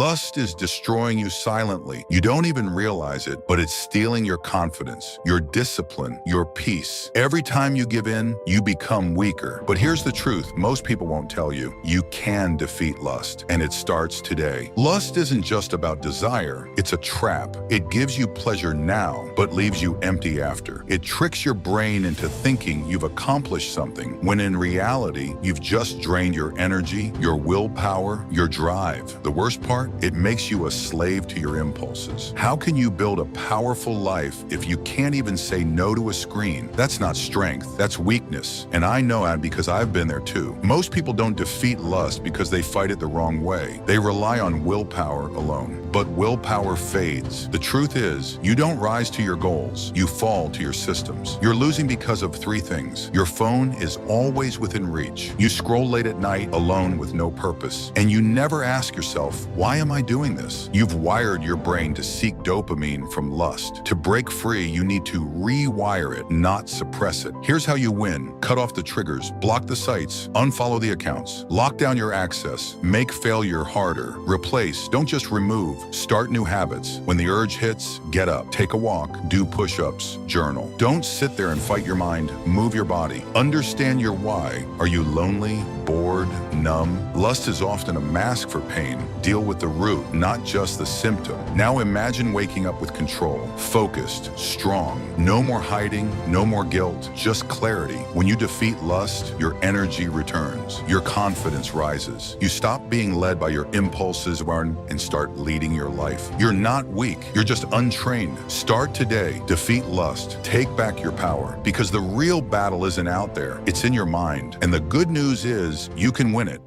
Lust is destroying you silently. You don't even realize it, but it's stealing your confidence, your discipline, your peace. Every time you give in, you become weaker. But here's the truth most people won't tell you. You can defeat lust, and it starts today. Lust isn't just about desire. It's a trap. It gives you pleasure now, but leaves you empty after. It tricks your brain into thinking you've accomplished something, when in reality, you've just drained your energy, your willpower, your drive. The worst part? It makes you a slave to your impulses. How can you build a powerful life if you can't even say no to a screen? That's not strength, that's weakness. And I know that because I've been there too. Most people don't defeat lust because they fight it the wrong way. They rely on willpower alone. But willpower fades. The truth is, you don't rise to your goals, you fall to your systems. You're losing because of three things. Your phone is always within reach. You scroll late at night alone with no purpose. And you never ask yourself, why am I doing this? You've wired your brain to seek dopamine from lust. To break free, you need to rewire it, not suppress it. Here's how you win. Cut off the triggers, block the sites, unfollow the accounts, lock down your access, make failure harder, replace, don't just remove, start new habits. When the urge hits, get up, take a walk, do push-ups, journal. Don't sit there and fight your mind, move your body. Understand your why. Are you lonely, bored, numb? Lust is often a mask for pain. Deal with the root, not just the symptom. Now imagine waking up with control, focused, strong. No more hiding, no more guilt, just clarity. When you defeat lust, your energy returns. Your confidence rises. You stop being led by your impulses and start leading your life. You're not weak, you're just untrained. Start today. Defeat lust. Take back your power. Because the real battle isn't out there, it's in your mind. And the good news is, you can win it.